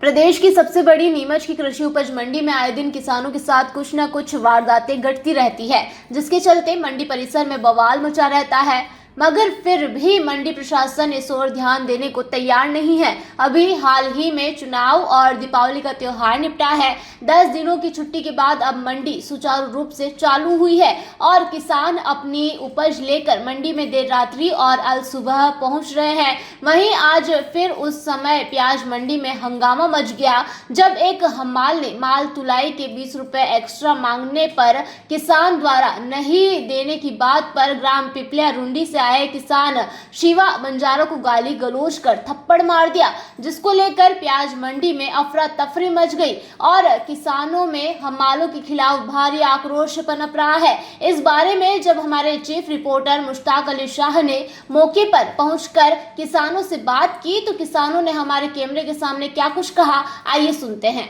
प्रदेश की सबसे बड़ी नीमच की कृषि उपज मंडी में आए दिन किसानों के साथ कुछ न कुछ वारदातें घटती रहती है, जिसके चलते मंडी परिसर में बवाल मचा रहता है। मगर फिर भी मंडी प्रशासन इस ओर ध्यान देने को तैयार नहीं है। अभी हाल ही में चुनाव और दीपावली का त्योहार निपटा है। 10 दिनों की छुट्टी के बाद अब मंडी सुचारू रूप से चालू हुई है और किसान अपनी उपज लेकर मंडी में देर रात्रि और अल सुबह पहुंच रहे हैं। वहीं आज फिर उस समय प्याज मंडी में हंगामा मच गया, जब एक हमाल ने माल तुलाई के 20 रुपए एक्स्ट्रा मांगने पर किसान द्वारा नहीं देने की बात पर ग्राम पिपलिया रुंडी से आए किसान शिवा बंजारा को गाली गलौज कर थप्पड़ मार दिया, जिसको लेकर प्याज मंडी में अफरा तफरी मच गई और किसानों में हमालों के खिलाफ भारी आक्रोश पनप रहा है। इस बारे में जब हमारे चीफ रिपोर्टर मुश्ताक अली शाह ने मौके पर पहुंचकर किसानों से बात की तो किसानों ने हमारे कैमरे के सामने क्या कुछ कहा, आइए सुनते हैं।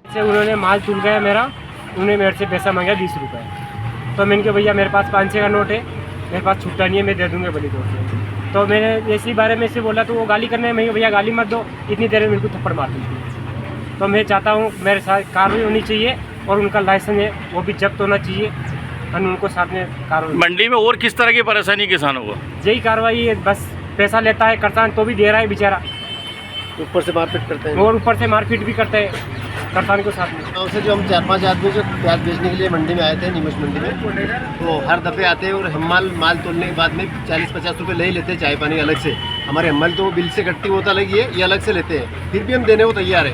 उन्होंने माल तुल गया मेरा, उन्होंने मेरे से पैसा मांगा 20 रुपये। तो मैंने कहा भैया मेरे पास 500 का नोट है, मेरे पास छुट्टा नहीं है, मैं दे दूँगा बड़ी तौर से। तो मैंने इसी बारे में से बोला तो वो गाली करने में, भैया गाली मत दो, इतनी देर में मेरे को थप्पड़ मार दी। तो मैं चाहता हूँ मेरे साथ कार्रवाई होनी चाहिए और उनका लाइसेंस है वो भी जब्त होना चाहिए और उनको साथ में कार्रवाई। मंडी में और किस तरह की परेशानी किसानों को? यही कार्रवाई है, बस पैसा लेता है किसान तो भी दे रहा है बेचारा, ऊपर से मारपीट करते हैं और ऊपर से मारपीट भी करते हैं किसान को साथ में। गाँव से जो हम 4-5 आदमी जो प्याज बेचने के लिए मंडी में आए थे, नीमच मंडी में, तो हर दफ़े आते हैं और हम माल तोलने के बाद में 40-50 रुपये ले ही लेते हैं चाय पानी अलग से। हमारे हम्मल तो वो बिल से कट्टी होता अलग ही है, ये अलग से लेते हैं, फिर भी हम देने को तैयार है।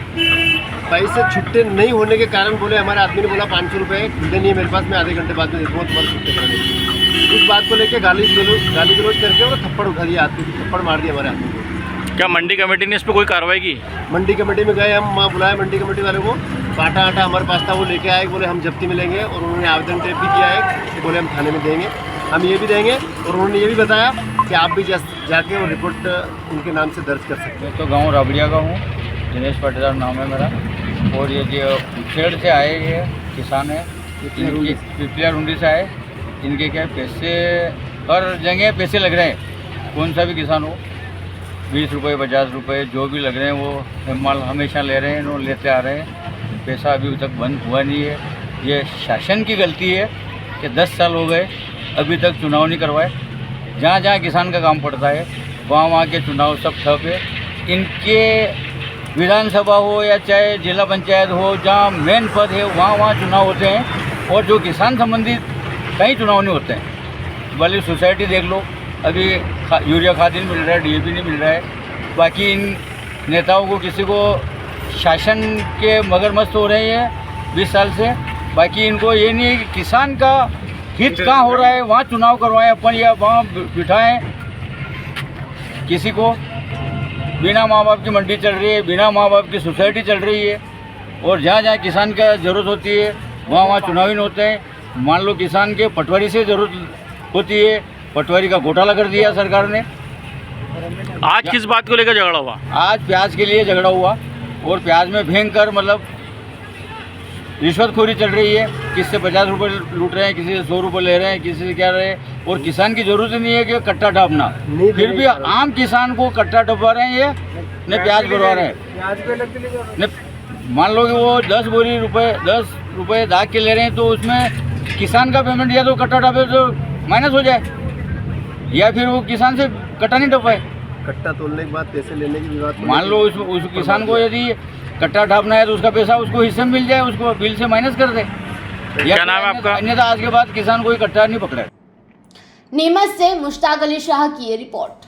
पैसे छुट्टे नहीं होने के कारण बोले, हमारे आदमी ने बोला 500 रुपये खुलते नहीं है मेरे पास, मैं आधे घंटे बाद में देखूँगा तुम्हारे छुट्टे करने। उस बात को लेकर गाली गलौज करके और थप्पड़ उठा दिया, आदमी को थप्पड़ मार दिया हमारे आदमी को। क्या मंडी कमेटी ने इस पर कोई कार्रवाई की? मंडी कमेटी में गए हम, वहाँ बुलाए मंडी कमेटी वाले को, आटा हमारे पास था वो लेके आए, बोले हम जब्ती में लेंगे और उन्होंने आवेदन टाइप भी किया है कि बोले हम थाने में देंगे, हम ये भी देंगे और उन्होंने ये भी बताया कि आप भी जाके वो रिपोर्ट उनके नाम से दर्ज कर सकते हैं। मैं तो गांव राबड़िया का हूँ, दिनेश पाटीदार नाम है मेरा। और ये जो खेड़ से आए ये किसान है, पिपलिया रुंडी से आए, इनके क्या पैसे हर जगह पैसे लग रहे हैं, कौन सा भी किसान हो 20 रुपये 50 रुपये जो भी लग रहे हैं वो माल हमेशा ले रहे हैं और लेते आ रहे हैं। पैसा अभी तक बंद हुआ नहीं है। ये शासन की गलती है कि 10 साल हो गए अभी तक चुनाव नहीं करवाए। जहाँ जहाँ किसान का काम पड़ता है वहाँ के चुनाव सब ठप है। इनके विधानसभा हो या चाहे जिला पंचायत हो, जहाँ मेन पद है वहाँ चुनाव होते हैं और जो किसान संबंधित कहीं चुनाव नहीं होते हैं। भले सोसाइटी देख लो, अभी यूरिया खाद नहीं मिल रहा है, DAP नहीं मिल रहा है। बाकी इन नेताओं को किसी को शासन के मगरमस्त हो रहे हैं 20 साल से। बाकी इनको ये नहीं है कि किसान का हित कहाँ हो रहा है वहाँ चुनाव करवाएं अपन, या वहाँ बिठाएं किसी को। बिना माँ बाप की मंडी चल रही है, बिना माँ बाप की सोसाइटी चल रही है और जहाँ जहाँ किसान का ज़रूरत होती है वहाँ चुनाव ही नहीं होते हैं। मान लो किसान के पटवारी से ज़रूरत होती है, पटवारी का घोटाला कर दिया सरकार ने। आज किस बात को लेकर झगड़ा हुआ? आज प्याज के लिए झगड़ा हुआ और प्याज में भयंकर मतलब रिश्वतखोरी चल रही है। किसी से 50 रुपये लूट रहे हैं, किसी से 100 रुपये ले रहे हैं, किसी से क्या रहे हैं। और किसान की ज़रूरत नहीं है कि कट्टा ढापना, फिर भी आम किसान को कट्टा ढपवा रहे हैं, ये न प्याज भरवा रहे हैं। मान लो कि वो 10 रुपये दाग के ले रहे हैं तो उसमें किसान का पेमेंट या तो कट्टा ढापे तो माइनस हो जाए, या फिर वो किसान से कट्टा नहीं ढपाए। कट्टा तोलने के बाद पैसे लेने की बात, मान लो उस किसान को यदि कट्टा ढापना है तो उसका पैसा उसको हिस्से में मिल जाए, उसको बिल से माइनस कर दे। क्या नाम है आपका? अन्यथा आज के बाद किसान कोई कट्टा नहीं पकड़े। नीमच से मुश्ताक अली शाह की ये रिपोर्ट।